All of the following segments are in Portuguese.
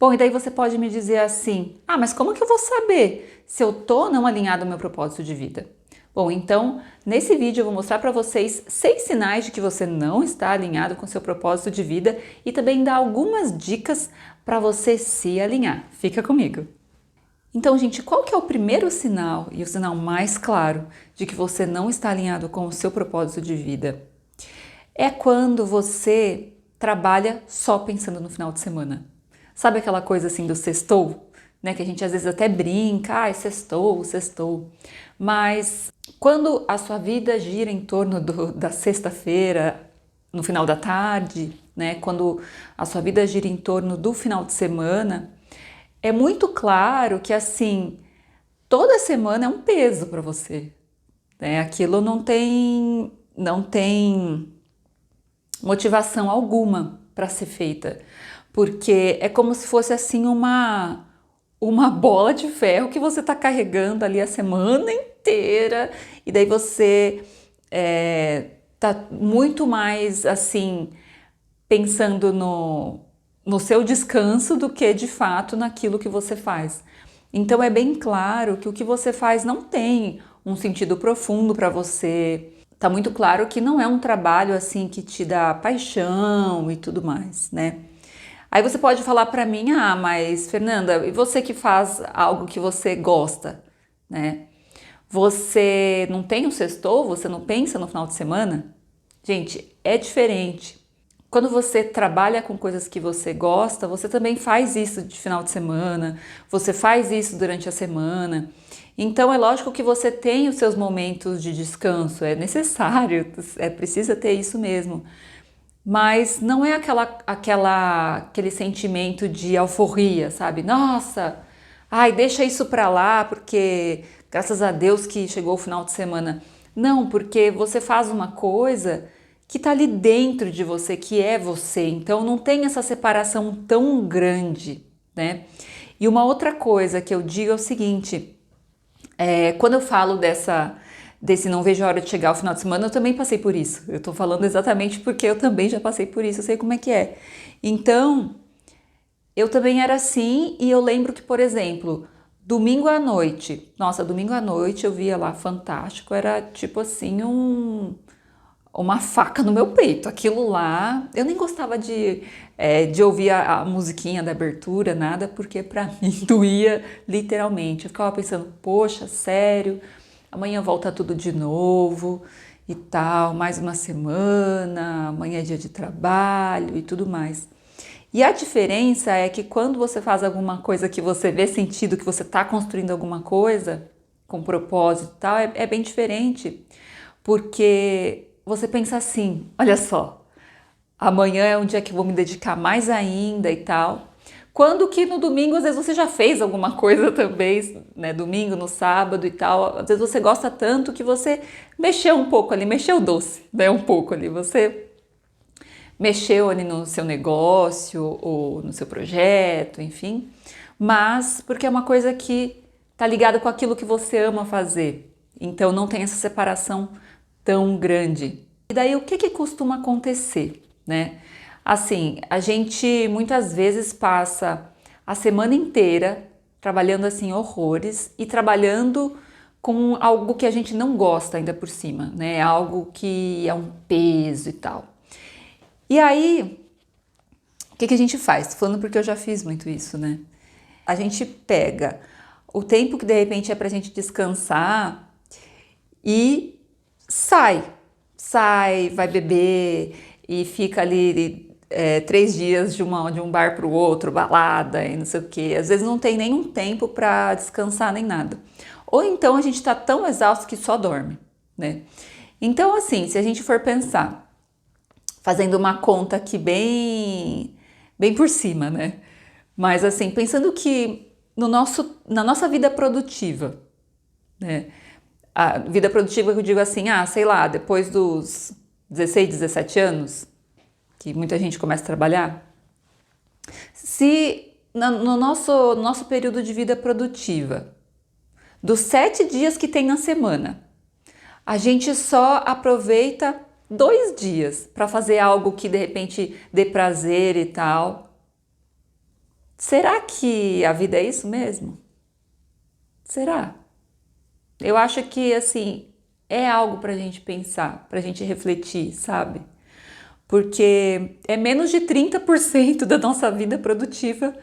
Bom, e daí você pode me dizer assim: ah, mas como que eu vou saber se eu tô não alinhado ao meu propósito de vida? Bom, então nesse vídeo eu vou mostrar para vocês 6 sinais de que você não está alinhado com seu propósito de vida e também dar algumas dicas para você se alinhar. Fica comigo! Então, gente, qual que é o primeiro sinal e o sinal mais claro de que você não está alinhado com o seu propósito de vida? É quando você trabalha só pensando no final de semana. Sabe aquela coisa assim do sextou? Né, que a gente às vezes até brinca, ai, sextou, sextou. Mas quando a sua vida gira em torno da sexta-feira, no final da tarde, né, quando a sua vida gira em torno do final de semana, é muito claro que assim, toda semana é um peso para você, né? Aquilo não tem motivação alguma para ser feita, porque é como se fosse assim uma bola de ferro que você está carregando ali a semana inteira e daí você tá muito mais assim pensando no seu descanso do que de fato naquilo que você faz. Então é bem claro que o que você faz não tem um sentido profundo para você. Tá muito claro que não é um trabalho assim que te dá paixão e tudo mais, né? Aí você pode falar para mim: "Ah, mas Fernanda, e você que faz algo que você gosta, né? Você não tem um sextou? Você não pensa no final de semana?" Gente, é diferente. Quando você trabalha com coisas que você gosta, você também faz isso de final de semana, você faz isso durante a semana. Então é lógico que você tem os seus momentos de descanso, é necessário, precisa ter isso mesmo. Mas não é aquele sentimento de alforria, sabe? Nossa, ai, deixa isso pra lá, porque graças a Deus que chegou o final de semana. Não, porque você faz uma coisa que tá ali dentro de você, que é você. Então não tem essa separação tão grande, né? E uma outra coisa que eu digo é o seguinte: quando eu falo desse não vejo a hora de chegar ao final de semana, eu também passei por isso. Eu tô falando exatamente porque eu também já passei por isso, eu sei como é que é. Então, eu também era assim e eu lembro que, por exemplo, domingo à noite, nossa, domingo à noite eu via lá Fantástico, era tipo assim uma faca no meu peito. Aquilo lá, eu nem gostava de ouvir a musiquinha da abertura, nada, porque pra mim doía literalmente. Eu ficava pensando: poxa, sério, amanhã volta tudo de novo e tal, mais uma semana, amanhã é dia de trabalho e tudo mais. E a diferença é que quando você faz alguma coisa que você vê sentido, que você está construindo alguma coisa com propósito e tal, é bem diferente, porque você pensa assim: olha só, amanhã é um dia que eu vou me dedicar mais ainda e tal. Quando que no domingo, às vezes você já fez alguma coisa também, né? Domingo, no sábado e tal. Às vezes você gosta tanto que você mexeu um pouco ali, mexeu o doce, né? Um pouco ali. Você mexeu ali no seu negócio ou no seu projeto, enfim. Mas porque é uma coisa que tá ligada com aquilo que você ama fazer. Então não tem essa separação tão grande. E daí o que costuma acontecer, né? Assim, a gente muitas vezes passa a semana inteira trabalhando assim horrores e trabalhando com algo que a gente não gosta ainda por cima, né? Algo que é um peso e tal. E aí, o que a gente faz? Tô falando porque eu já fiz muito isso, né? A gente pega o tempo que de repente é pra gente descansar e sai, vai beber e fica ali 3 dias de um bar para o outro, balada e não sei o que. Às vezes não tem nenhum tempo para descansar nem nada. Ou então a gente está tão exausto que só dorme, né? Então, assim, se a gente for pensar, fazendo uma conta aqui bem por cima, né? Mas assim, pensando que na nossa vida produtiva, né? A vida produtiva que eu digo assim, sei lá, depois dos 16, 17 anos, que muita gente começa a trabalhar, se no nosso período de vida produtiva, dos 7 dias que tem na semana, a gente só aproveita 2 dias para fazer algo que de repente dê prazer e tal, será que a vida é isso mesmo? Será? Eu acho que, assim, é algo pra gente pensar, pra gente refletir, sabe? Porque é menos de 30% da nossa vida produtiva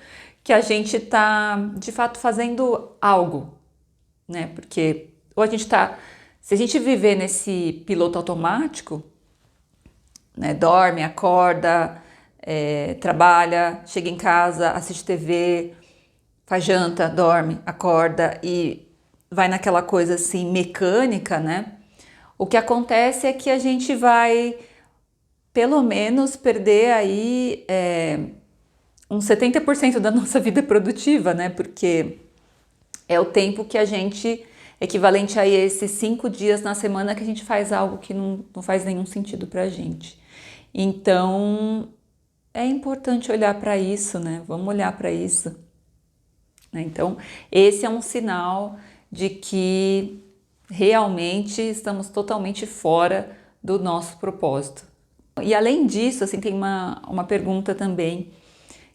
que a gente tá, de fato, fazendo algo, né? Porque ou a gente tá, se a gente viver nesse piloto automático, né? Dorme, acorda, trabalha, chega em casa, assiste TV, faz janta, dorme, acorda e vai naquela coisa assim mecânica, né? O que acontece é que a gente vai, pelo menos, perder aí uns 70% da nossa vida produtiva, né? Porque é o tempo que a gente, equivalente a esses 5 dias na semana que a gente faz algo que não faz nenhum sentido pra gente. Então, é importante olhar para isso, né? Vamos olhar para isso, né? Então, esse é um sinal de que realmente estamos totalmente fora do nosso propósito. E além disso, assim, tem uma pergunta também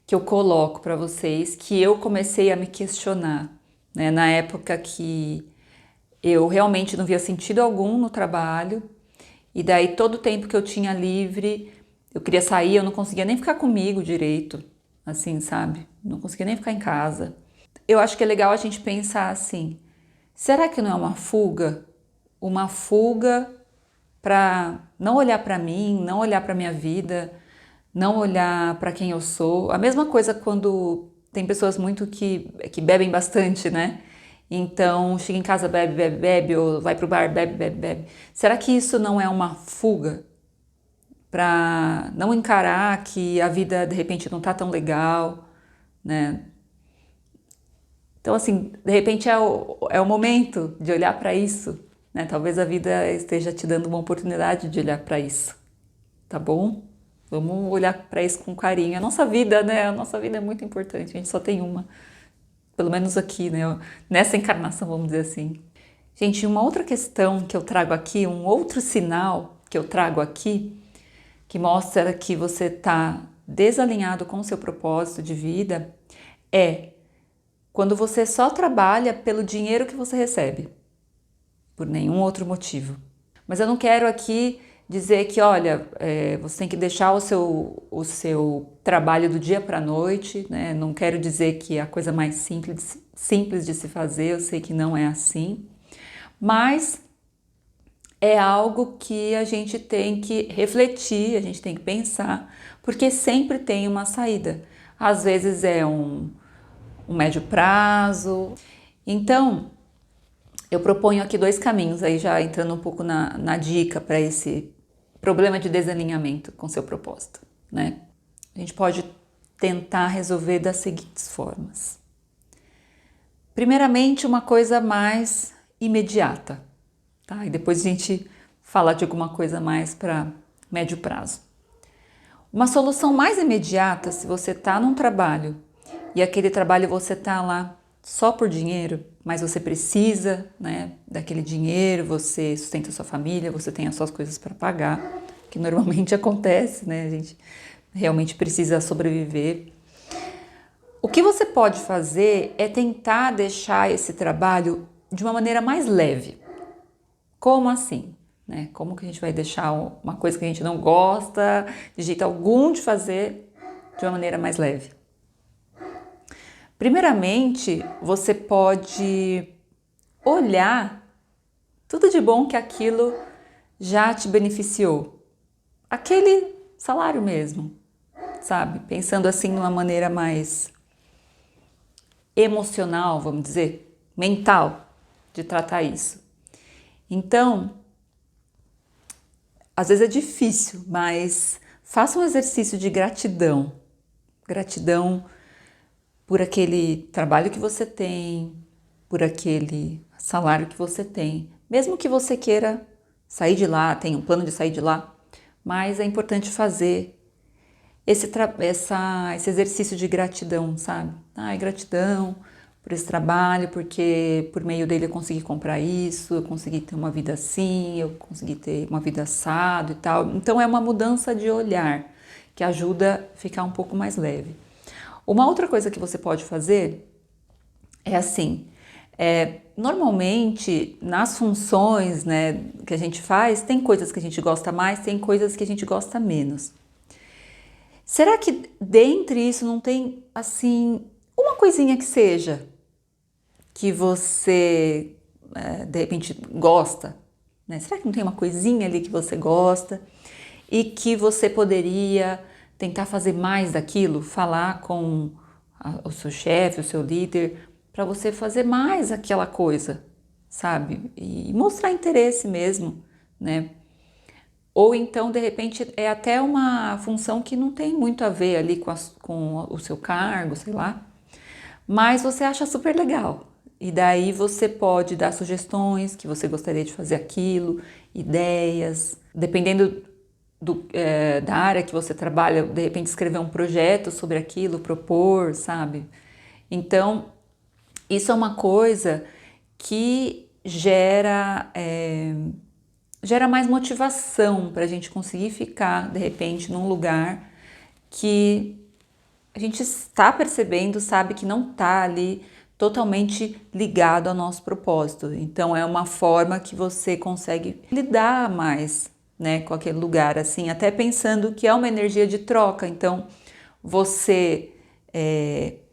que eu coloco para vocês, que eu comecei a me questionar, né? Na época que eu realmente não via sentido algum no trabalho, e daí todo o tempo que eu tinha livre, eu queria sair, eu não conseguia nem ficar comigo direito, assim, sabe? Não conseguia nem ficar em casa. Eu acho que é legal a gente pensar assim: será que não é uma fuga? Uma fuga para não olhar para mim, não olhar para minha vida, não olhar para quem eu sou. A mesma coisa quando tem pessoas muito que bebem bastante, né? Então chega em casa, bebe, bebe, bebe, ou vai pro bar, bebe, bebe, bebe. Será que isso não é uma fuga para não encarar que a vida de repente não tá tão legal, né? Então, assim, de repente é o momento de olhar para isso, né? Talvez a vida esteja te dando uma oportunidade de olhar para isso, tá bom? Vamos olhar para isso com carinho. A nossa vida, né? A nossa vida é muito importante, a gente só tem uma, pelo menos aqui, né? Nessa encarnação, vamos dizer assim. Gente, uma outra questão que eu trago aqui, um outro sinal que eu trago aqui, que mostra que você está desalinhado com o seu propósito de vida, é quando você só trabalha pelo dinheiro que você recebe, por nenhum outro motivo. Mas eu não quero aqui dizer que, olha, você tem que deixar o seu trabalho do dia para a noite, né? Não quero dizer que é a coisa mais simples de se fazer, eu sei que não é assim, mas é algo que a gente tem que refletir, a gente tem que pensar, porque sempre tem uma saída. Às vezes é um médio prazo. Então, eu proponho aqui 2 caminhos, aí já entrando um pouco na dica para esse problema de desalinhamento com seu propósito, né? A gente pode tentar resolver das seguintes formas. Primeiramente, uma coisa mais imediata, tá? E depois a gente fala de alguma coisa mais para médio prazo. Uma solução mais imediata, se você está num trabalho e aquele trabalho você está lá só por dinheiro, mas você precisa, né, daquele dinheiro, você sustenta a sua família, você tem as suas coisas para pagar, que normalmente acontece, né? A gente realmente precisa sobreviver. O que você pode fazer é tentar deixar esse trabalho de uma maneira mais leve. Como assim? Né? Como que a gente vai deixar uma coisa que a gente não gosta de jeito algum de fazer de uma maneira mais leve? Primeiramente, você pode olhar tudo de bom que aquilo já te beneficiou. Aquele salário mesmo, sabe? Pensando assim numa maneira mais emocional, vamos dizer, mental de tratar isso. Então, às vezes é difícil, mas faça um exercício de gratidão. Gratidão por aquele trabalho que você tem, por aquele salário que você tem. Mesmo que você queira sair de lá, tenha um plano de sair de lá, mas é importante fazer esse exercício de gratidão, sabe? Ai, gratidão por esse trabalho, porque por meio dele eu consegui comprar isso, eu consegui ter uma vida assim, eu consegui ter uma vida assado e tal. Então é uma mudança de olhar que ajuda a ficar um pouco mais leve. Uma outra coisa que você pode fazer é assim, normalmente nas funções, né, que a gente faz, tem coisas que a gente gosta mais, tem coisas que a gente gosta menos. Será que dentre isso não tem, assim, uma coisinha que seja que você, de repente, gosta, né? Será que não tem uma coisinha ali que você gosta e que você poderia tentar fazer mais daquilo, falar com o seu chefe, o seu líder, para você fazer mais aquela coisa, sabe? E mostrar interesse mesmo, né? Ou então, de repente, é até uma função que não tem muito a ver ali com o seu cargo, sei lá, mas você acha super legal. E daí você pode dar sugestões que você gostaria de fazer aquilo, ideias, dependendo da área que você trabalha, de repente escrever um projeto sobre aquilo, propor, sabe? Então, isso é uma coisa que gera mais motivação para a gente conseguir ficar, de repente, num lugar que a gente está percebendo, sabe que não está ali totalmente ligado ao nosso propósito. Então é uma forma que você consegue lidar mais, né, com aquele lugar, assim, até pensando que é uma energia de troca. Então você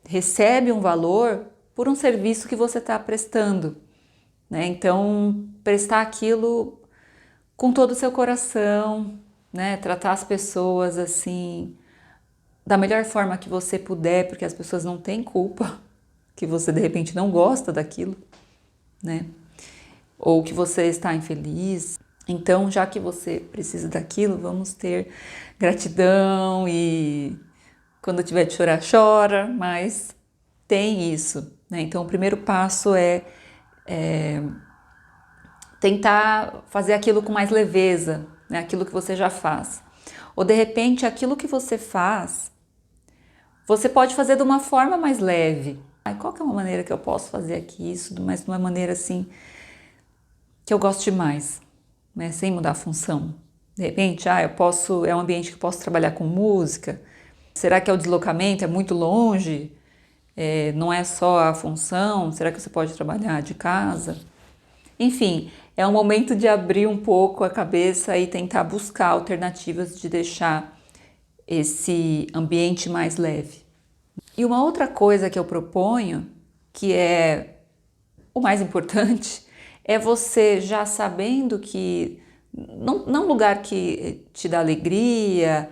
recebe um valor por um serviço que você está prestando, né? Então prestar aquilo com todo o seu coração, né? Tratar as pessoas assim da melhor forma que você puder, porque as pessoas não têm culpa que você de repente não gosta daquilo, né? Ou que você está infeliz. Então, já que você precisa daquilo, vamos ter gratidão e quando tiver de chorar, chora, mas tem isso, né? Então, o primeiro passo é tentar fazer aquilo com mais leveza, né? Aquilo que você já faz. Ou de repente, aquilo que você faz, você pode fazer de uma forma mais leve. Qual que é uma maneira que eu posso fazer aqui isso, mas de uma maneira assim que eu goste mais, né? Sem mudar a função. De repente, é um ambiente que eu posso trabalhar com música. Será que é o deslocamento? É muito longe? Não é só a função? Será que você pode trabalhar de casa? Enfim, é um momento de abrir um pouco a cabeça e tentar buscar alternativas de deixar esse ambiente mais leve. E uma outra coisa que eu proponho, que é o mais importante, é você já sabendo que não um lugar que te dá alegria,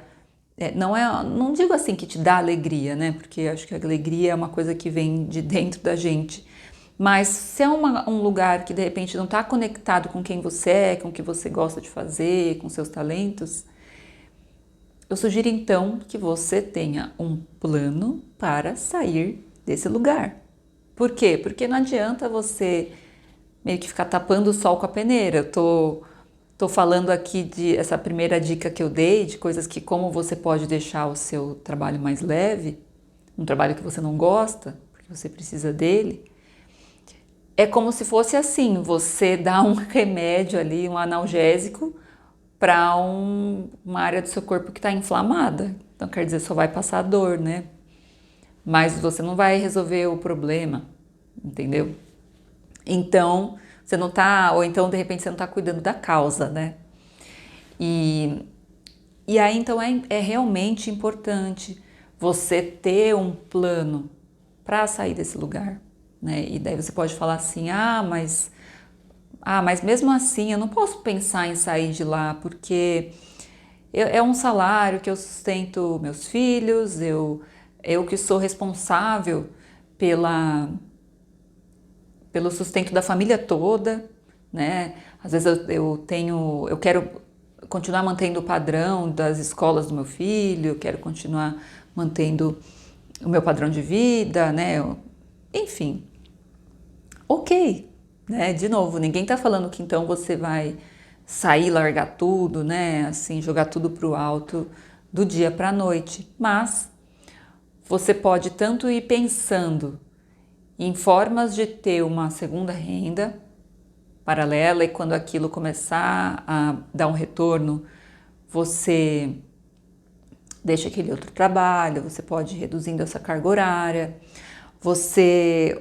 não digo assim que te dá alegria, né? Porque eu acho que a alegria é uma coisa que vem de dentro da gente. Mas se é um lugar que de repente não está conectado com quem você é, com o que você gosta de fazer, com seus talentos, eu sugiro então que você tenha um plano para sair desse lugar. Por quê? Porque não adianta você meio que ficar tapando o sol com a peneira. Tô falando aqui de essa primeira dica que eu dei, de coisas que como você pode deixar o seu trabalho mais leve, um trabalho que você não gosta, porque você precisa dele. É como se fosse assim, você dá um remédio ali, um analgésico, para uma área do seu corpo que está inflamada. Então, quer dizer, só vai passar dor, né? Mas você não vai resolver o problema, entendeu? Então, você não tá, ou então de repente você não está cuidando da causa, né? E aí, então, é realmente importante você ter um plano para sair desse lugar, né? E daí você pode falar assim, mas mesmo assim eu não posso pensar em sair de lá, porque é um salário que eu sustento meus filhos, eu que sou responsável pelo sustento da família toda, né? Às vezes eu quero continuar mantendo o padrão das escolas do meu filho, eu quero continuar mantendo o meu padrão de vida, né? Enfim, ok, né? De novo, ninguém tá falando que então você vai sair, largar tudo, né? Assim, jogar tudo pro alto do dia para a noite, mas você pode tanto ir pensando em formas de ter uma segunda renda paralela e quando aquilo começar a dar um retorno, você deixa aquele outro trabalho, você pode ir reduzindo essa carga horária,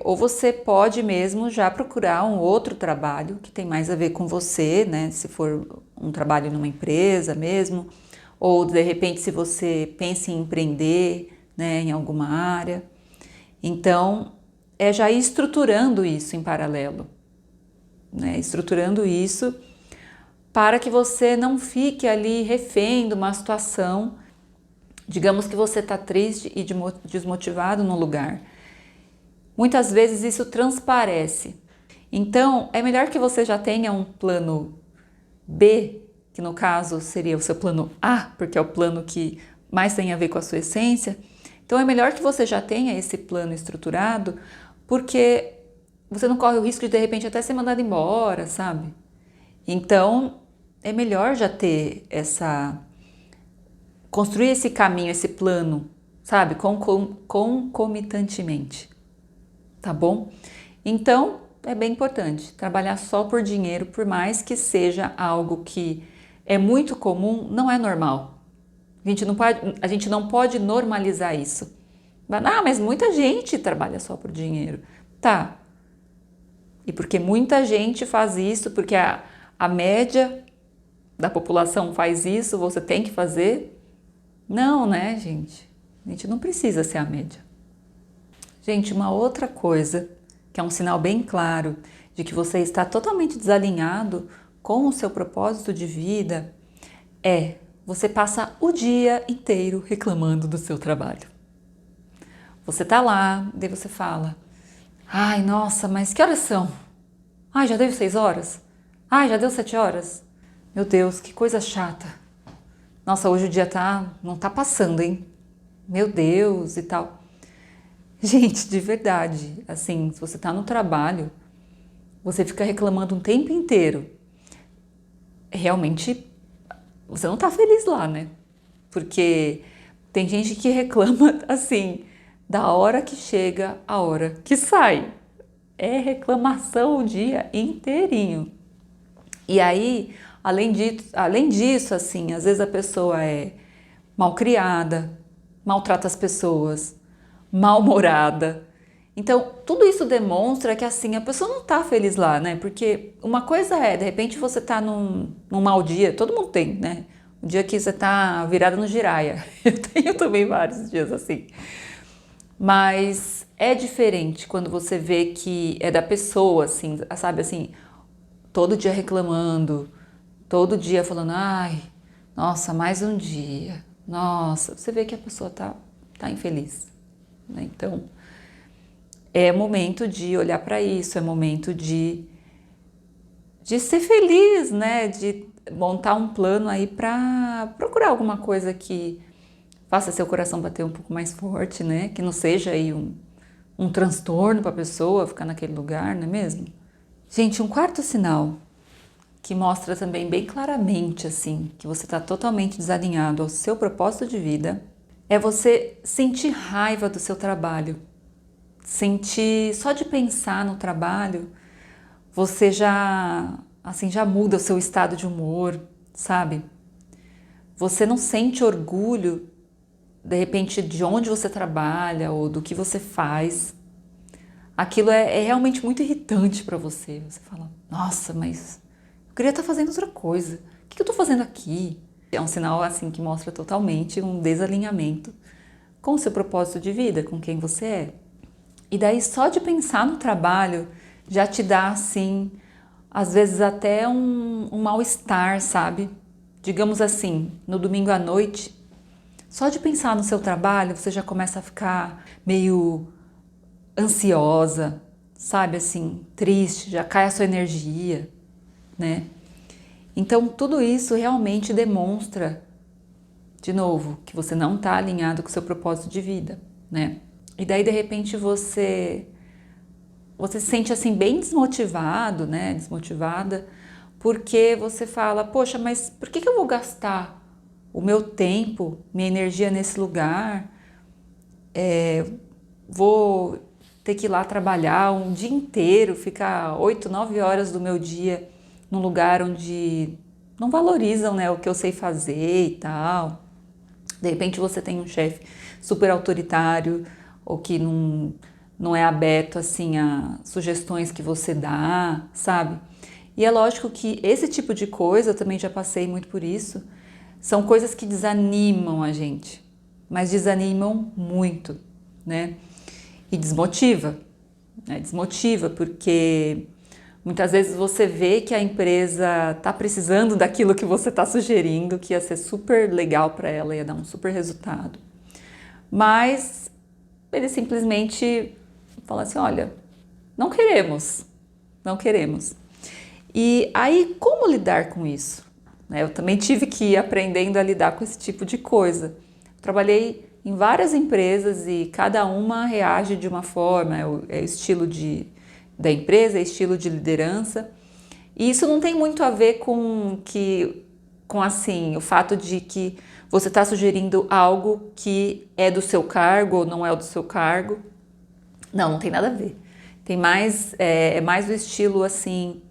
ou você pode mesmo já procurar um outro trabalho que tem mais a ver com você, né? Se for um trabalho numa empresa mesmo, ou de repente se você pensa em empreender, né, em alguma área. Então, é já ir estruturando isso em paralelo, né? Estruturando isso para que você não fique ali refém de uma situação. Digamos que você está triste e desmotivado no lugar. Muitas vezes isso transparece. Então, é melhor que você já tenha um plano B, que no caso seria o seu plano A, porque é o plano que mais tem a ver com a sua essência. Então, é melhor que você já tenha esse plano estruturado, porque você não corre o risco de repente até ser mandado embora, sabe? Então, é melhor já ter construir esse caminho, esse plano, sabe? Concomitantemente, tá bom? Então, é bem importante trabalhar só por dinheiro, por mais que seja algo que é muito comum, não é normal. A gente não pode normalizar isso. Ah, mas muita gente trabalha só por dinheiro. Tá. E porque muita gente faz isso, porque a média da população faz isso, você tem que fazer? Não, né, gente? A gente não precisa ser a média. Gente, uma outra coisa, que é um sinal bem claro de que você está totalmente desalinhado com o seu propósito de vida, é você passa o dia inteiro reclamando do seu trabalho. Você tá lá, daí você fala: ai, nossa, mas que horas são? Ai, já deu 6 horas? Ai, já deu 7 horas? Meu Deus, que coisa chata. Nossa, hoje o dia não tá passando, hein? Meu Deus e tal. Gente, de verdade, assim, se você tá no trabalho, você fica reclamando um tempo inteiro. Realmente, você não tá feliz lá, né? Porque tem gente que reclama, assim, da hora que chega à hora que sai. É reclamação o dia inteirinho. E aí, além disso, assim, às vezes a pessoa é malcriada, maltrata as pessoas, mal-humorada. Então, tudo isso demonstra que, assim, a pessoa não tá feliz lá, né? Porque uma coisa é, de repente você tá num mau dia, todo mundo tem, né? O dia que você tá virada no giraia. Eu tenho também vários dias assim. Mas é diferente quando você vê que é da pessoa, assim, sabe, assim, todo dia reclamando, todo dia falando, ai, nossa, mais um dia, nossa, você vê que a pessoa tá infeliz, né? Então, é momento de olhar para isso, é momento de ser feliz, né? De montar um plano aí para procurar alguma coisa que faça seu coração bater um pouco mais forte, né? Que não seja aí um transtorno para a pessoa ficar naquele lugar, não é mesmo? Gente, um quarto sinal que mostra também bem claramente assim que você está totalmente desalinhado ao seu propósito de vida é você sentir raiva do seu trabalho. Sentir, só de pensar no trabalho, você já muda o seu estado de humor, sabe? Você não sente orgulho, de repente, de onde você trabalha ou do que você faz. Aquilo é realmente muito irritante para você. Você fala, nossa, mas eu queria estar fazendo outra coisa. O que eu estou fazendo aqui? É um sinal assim que mostra totalmente um desalinhamento com o seu propósito de vida, com quem você é. E daí só de pensar no trabalho já te dá assim, às vezes até um mal-estar, sabe? Digamos assim, no domingo à noite, só de pensar no seu trabalho você já começa a ficar meio ansiosa, sabe, assim, triste, já cai a sua energia, né? Então tudo isso realmente demonstra, de novo, que você não está alinhado com o seu propósito de vida, né? E daí de repente você se sente assim bem desmotivado, né? Desmotivada, porque você fala, poxa, mas por que eu vou gastar o meu tempo, minha energia nesse lugar? Vou ter que ir lá trabalhar um dia inteiro, ficar 8, 9 horas do meu dia num lugar onde não valorizam, né, o que eu sei fazer e tal. De repente você tem um chefe super autoritário ou que não é aberto assim a sugestões que você dá, sabe? E é lógico que esse tipo de coisa, eu também já passei muito por isso, são coisas que desanimam a gente, mas desanimam muito, né? E desmotiva, né? Desmotiva porque muitas vezes você vê que a empresa está precisando daquilo que você está sugerindo, que ia ser super legal para ela, ia dar um super resultado. Mas ele simplesmente fala assim, olha, não queremos, não queremos. E aí, como lidar com isso? Eu também tive que ir aprendendo a lidar com esse tipo de coisa. Trabalhei em várias empresas e cada uma reage de uma forma, é o estilo da empresa, é estilo de liderança. E isso não tem muito a ver com assim, o fato de que você está sugerindo algo que é do seu cargo ou não é do seu cargo. Não, não tem nada a ver. Tem mais, é mais o estilo assim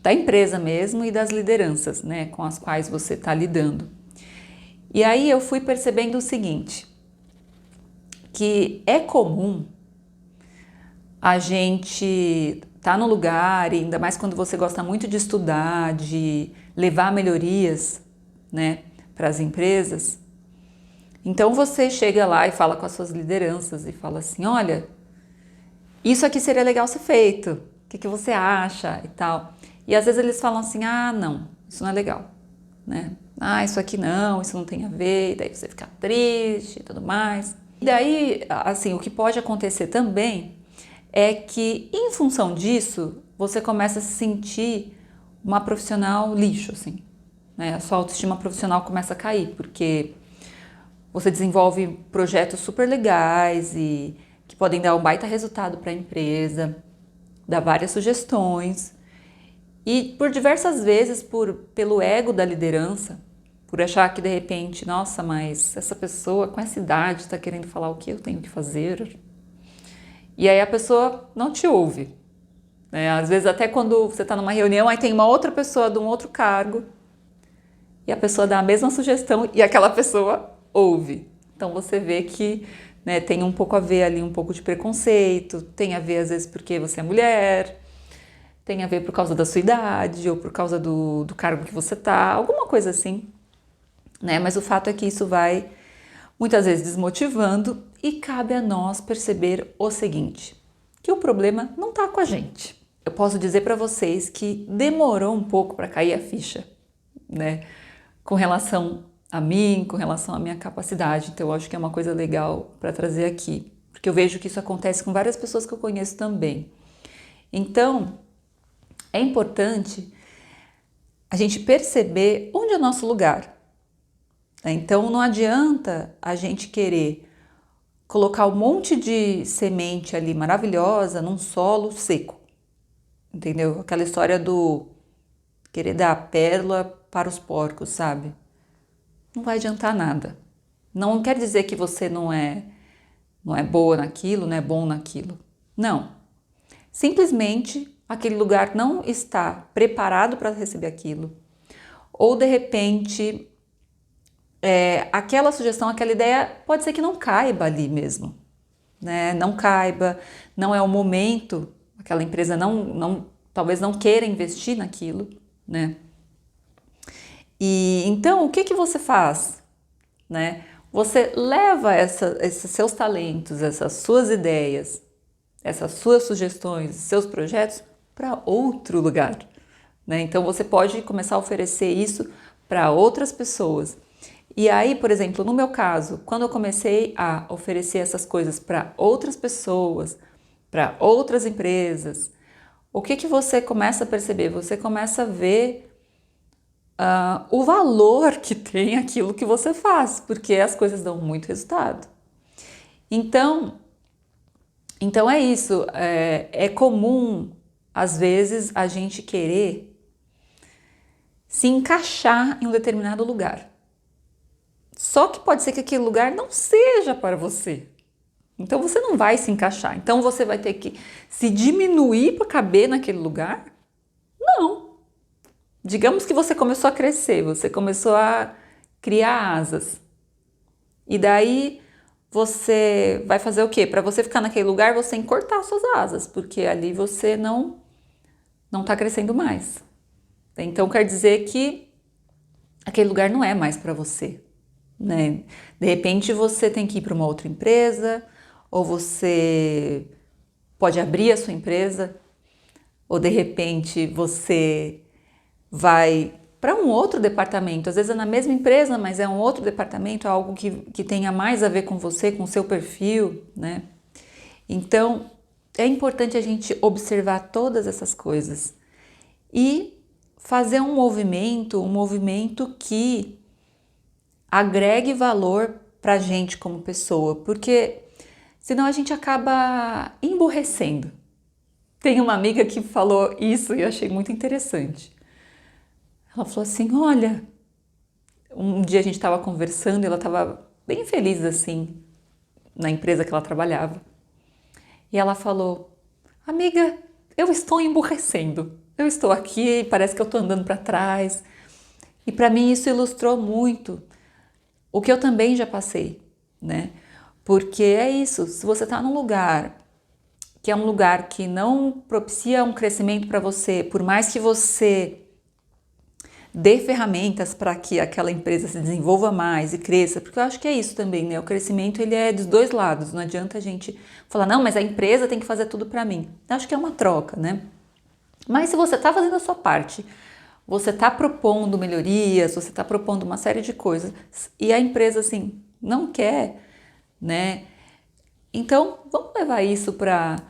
da empresa mesmo e das lideranças, né, com as quais você está lidando. E aí eu fui percebendo o seguinte, que é comum a gente tá no lugar, e ainda mais quando você gosta muito de estudar, de levar melhorias, né, para as empresas. Então você chega lá e fala com as suas lideranças e fala assim, olha, isso aqui seria legal ser feito, o que você acha e tal. E às vezes eles falam assim, ah, não, isso não é legal, né? Ah, isso aqui não, isso não tem a ver, e daí você fica triste e tudo mais. E daí, assim, o que pode acontecer também é que, em função disso, você começa a se sentir uma profissional lixo, assim, né? A sua autoestima profissional começa a cair, porque você desenvolve projetos super legais e que podem dar um baita resultado para a empresa, dar várias sugestões. E por diversas vezes, pelo ego da liderança, por achar que de repente, nossa, mas essa pessoa com essa idade está querendo falar o que eu tenho que fazer. E aí a pessoa não te ouve, né? Às vezes até quando você está numa reunião, aí tem uma outra pessoa de um outro cargo e a pessoa dá a mesma sugestão e aquela pessoa ouve. Então você vê que, né, tem um pouco a ver ali, um pouco de preconceito, tem a ver às vezes porque você é mulher, tem a ver por causa da sua idade ou por causa do cargo que você tá, alguma coisa assim, né? Mas o fato é que isso vai muitas vezes desmotivando e cabe a nós perceber o seguinte, que o problema não tá com a gente. Eu posso dizer para vocês que demorou um pouco para cair a ficha, né? Com relação a mim, com relação à minha capacidade. Então eu acho que é uma coisa legal para trazer aqui, porque eu vejo que isso acontece com várias pessoas que eu conheço também. Então, é importante a gente perceber onde é o nosso lugar. Então não adianta a gente querer colocar um monte de semente ali maravilhosa num solo seco. Entendeu? Aquela história do querer dar a pérola para os porcos, sabe? Não vai adiantar nada. Não quer dizer que você não é boa naquilo, não é bom naquilo. Não. Simplesmente aquele lugar não está preparado para receber aquilo. Ou de repente, aquela sugestão, aquela ideia pode ser que não caiba ali mesmo, né? Não caiba, não é o momento, aquela empresa talvez não queira investir naquilo, né? E então o que você faz, né? Você leva esses seus talentos, essas suas ideias, essas suas sugestões, seus projetos para outro lugar, né? Então você pode começar a oferecer isso para outras pessoas. E aí, por exemplo, no meu caso, quando eu comecei a oferecer essas coisas para outras pessoas, para outras empresas, o que você começa a perceber? Você começa a ver o valor que tem aquilo que você faz, porque as coisas dão muito resultado. Então é isso, é comum, às vezes, a gente querer se encaixar em um determinado lugar. Só que pode ser que aquele lugar não seja para você. Então você não vai se encaixar. Então você vai ter que se diminuir para caber naquele lugar? Não. Digamos que você começou a crescer, você começou a criar asas, E daí você vai fazer o quê? Para você ficar naquele lugar, você tem que cortar suas asas, porque ali você não está crescendo mais. Então quer dizer que aquele lugar não é mais para você, né? De repente você tem que ir para uma outra empresa, ou você pode abrir a sua empresa, ou de repente você vai para um outro departamento. Às vezes é na mesma empresa, mas é um outro departamento, algo que tenha mais a ver com você, com o seu perfil, né? Então é importante a gente observar todas essas coisas e fazer um movimento que agregue valor para a gente como pessoa, porque senão a gente acaba emburrecendo. Tem uma amiga que falou isso e eu achei muito interessante. Ela falou assim, olha, um dia a gente estava conversando e ela estava bem feliz assim, na empresa que ela trabalhava. E ela falou, amiga, eu estou emburrecendo. Eu estou aqui, parece que eu estou andando para trás. E para mim isso ilustrou muito o que eu também já passei, né? Porque é isso, se você está num lugar que é um lugar que não propicia um crescimento para você, por mais que você dê ferramentas para que aquela empresa se desenvolva mais e cresça, porque eu acho que é isso também, né? O crescimento ele é dos dois lados, não adianta a gente falar, não, mas a empresa tem que fazer tudo para mim. Eu acho que é uma troca, né? Mas se você está fazendo a sua parte, você está propondo melhorias, você está propondo uma série de coisas e a empresa assim não quer, né? Então vamos levar isso para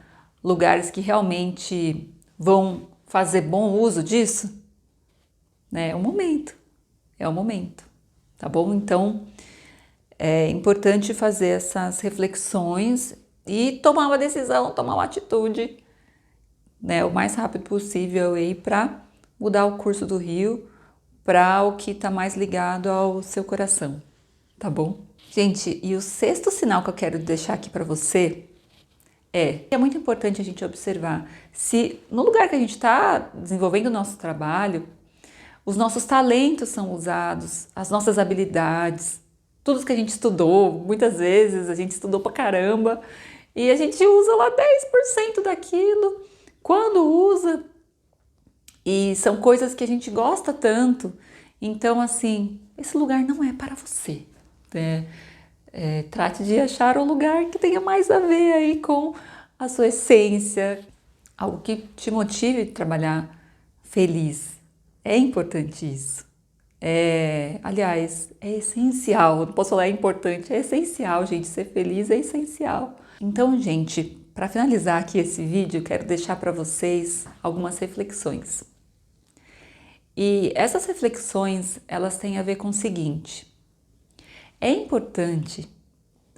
lugares que realmente vão fazer bom uso disso, né? É o momento, tá bom? Então é importante fazer essas reflexões e tomar uma decisão, tomar uma atitude, né? O mais rápido possível aí para mudar o curso do rio para o que está mais ligado ao seu coração, tá bom? Gente, e o sexto sinal que eu quero deixar aqui para você é muito importante a gente observar se no lugar que a gente está desenvolvendo o nosso trabalho, os nossos talentos são usados, as nossas habilidades, tudo que a gente estudou, muitas vezes a gente estudou pra caramba e a gente usa lá 10% daquilo. Quando usa, e são coisas que a gente gosta tanto, então assim, esse lugar não é para você, né? Trate de achar um lugar que tenha mais a ver aí com a sua essência, algo que te motive a trabalhar feliz. É importante isso. Aliás, é essencial. Eu não posso falar é importante, é essencial, gente. Ser feliz é essencial. Então, gente, para finalizar aqui esse vídeo, quero deixar para vocês algumas reflexões. E essas reflexões, elas têm a ver com o seguinte: é importante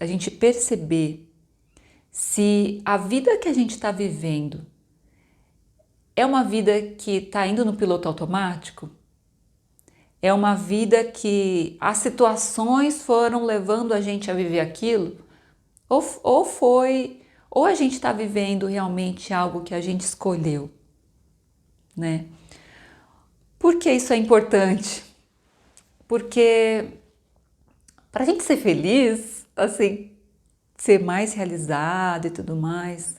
a gente perceber se a vida que a gente está vivendo é uma vida que está indo no piloto automático, é uma vida que as situações foram levando a gente a viver aquilo, ou a gente está vivendo realmente algo que a gente escolheu, né? Por que isso é importante? Porque para a gente ser feliz, assim, ser mais realizado e tudo mais,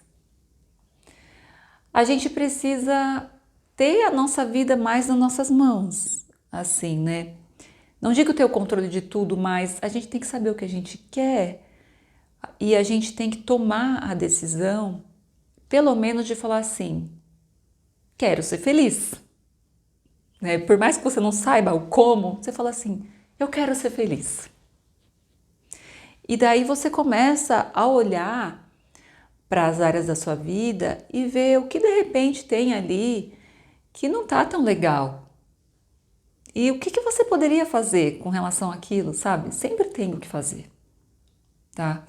a gente precisa ter a nossa vida mais nas nossas mãos, assim, né? Não digo ter o controle de tudo, mas a gente tem que saber o que a gente quer e a gente tem que tomar a decisão, pelo menos de falar assim, quero ser feliz, né? Por mais que você não saiba o como, você fala assim, eu quero ser feliz. E daí você começa a olhar para as áreas da sua vida e ver o que de repente tem ali que não tá tão legal. E o que você poderia fazer com relação àquilo, sabe? Sempre tem o que fazer, tá?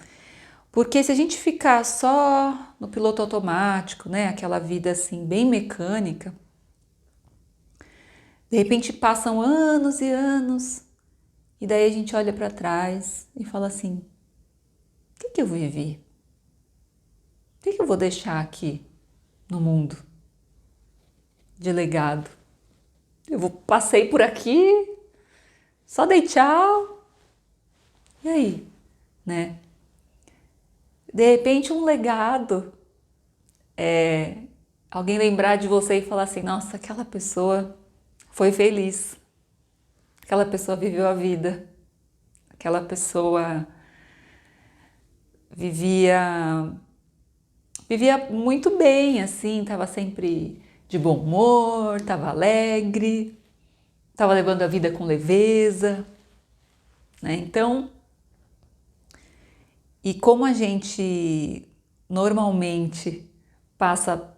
Porque se a gente ficar só no piloto automático, né, aquela vida assim bem mecânica, de repente passam anos e anos e daí a gente olha para trás e fala assim: o que eu vivi? O que eu vou deixar aqui no mundo de legado? Passei por aqui, só dei tchau. E aí? né? De repente um legado é alguém lembrar de você e falar assim, nossa, aquela pessoa foi feliz, aquela pessoa viveu a vida, aquela pessoa vivia muito bem, assim, estava sempre de bom humor, estava alegre, estava levando a vida com leveza, né? Então, e como a gente normalmente passa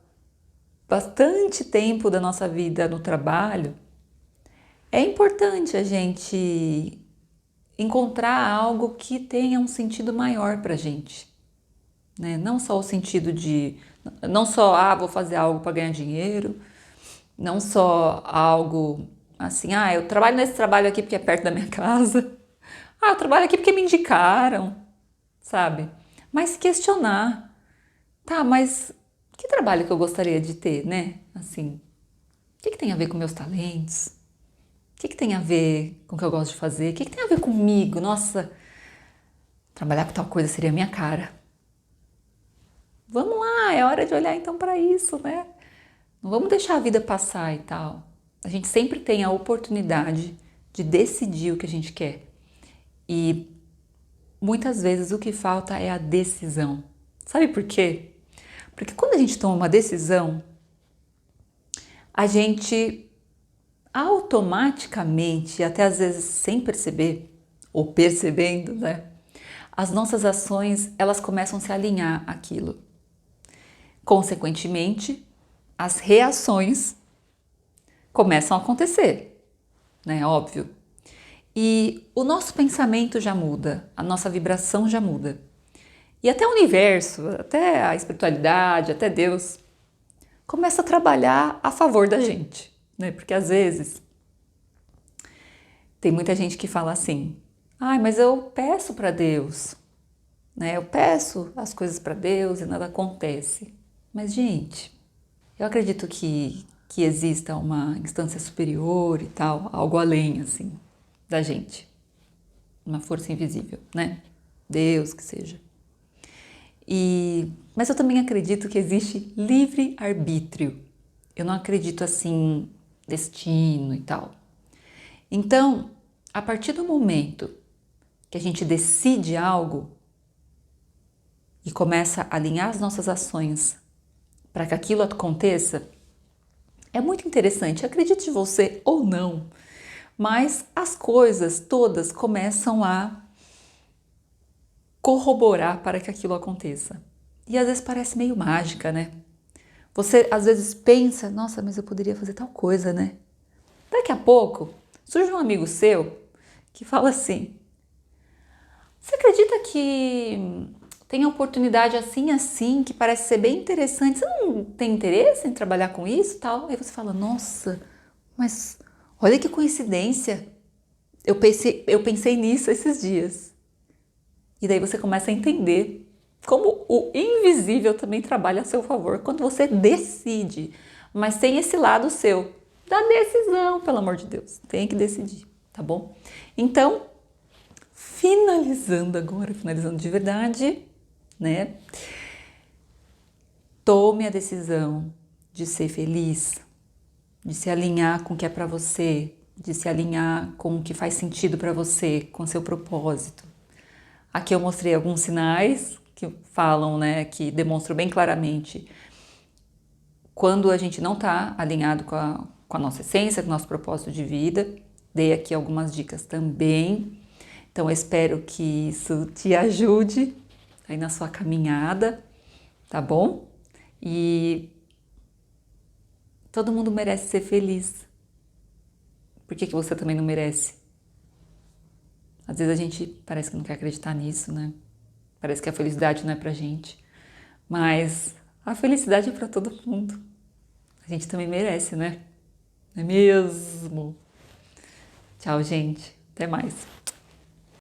bastante tempo da nossa vida no trabalho, é importante a gente encontrar algo que tenha um sentido maior para a gente, né? Não só o sentido de, não só, vou fazer algo para ganhar dinheiro, não só algo assim, eu trabalho nesse trabalho aqui porque é perto da minha casa, eu trabalho aqui porque me indicaram, sabe? Mas se questionar, tá, mas que trabalho que eu gostaria de ter, né? Assim, o que tem a ver com meus talentos? O que tem a ver com o que eu gosto de fazer? O que tem a ver comigo? Nossa, trabalhar com tal coisa seria a minha cara. Vamos lá, é hora de olhar então para isso, né? Não vamos deixar a vida passar e tal. A gente sempre tem a oportunidade de decidir o que a gente quer. E muitas vezes o que falta é a decisão. Sabe por quê? Porque quando a gente toma uma decisão, a gente automaticamente, até às vezes sem perceber, ou percebendo, né? As nossas ações, elas começam a se alinhar àquilo. Consequentemente, as reações começam a acontecer, né? Óbvio. E o nosso pensamento já muda, a nossa vibração já muda. E até o universo, até a espiritualidade, até Deus, começa a trabalhar a favor da gente, né? Porque às vezes tem muita gente que fala assim, mas eu peço para Deus, né? Eu peço as coisas para Deus e nada acontece. Mas, gente, eu acredito que exista uma instância superior e tal, algo além, assim, da gente. Uma força invisível, né? Deus, que seja. Mas eu também acredito que existe livre-arbítrio. Eu não acredito, assim, destino e tal. Então, a partir do momento que a gente decide algo e começa a alinhar as nossas ações para que aquilo aconteça, é muito interessante, acredite você ou não, mas as coisas todas começam a corroborar para que aquilo aconteça. E às vezes parece meio mágica, né? Você às vezes pensa, nossa, mas eu poderia fazer tal coisa, né? Daqui a pouco surge um amigo seu que fala assim, você acredita que tem oportunidade assim, que parece ser bem interessante, você não tem interesse em trabalhar com isso e tal? Aí você fala, nossa, mas olha que coincidência, eu pensei nisso esses dias. E daí você começa a entender como o invisível também trabalha a seu favor quando você decide, mas tem esse lado seu, da decisão, pelo amor de Deus, tem que decidir, tá bom? Então, finalizando agora, finalizando de verdade, né? Tome a decisão de ser feliz, de se alinhar com o que é para você, de se alinhar com o que faz sentido para você, com seu propósito. Aqui eu mostrei alguns sinais que falam, né, que demonstram bem claramente quando a gente não está alinhado com a nossa essência, com o nosso propósito de vida. Dei aqui algumas dicas também. Então, eu espero que isso te ajude aí na sua caminhada, tá bom? E todo mundo merece ser feliz. Por que você também não merece? Às vezes a gente parece que não quer acreditar nisso, né? Parece que a felicidade não é pra gente. Mas a felicidade é pra todo mundo. A gente também merece, né? Não é mesmo? Tchau, gente. Até mais.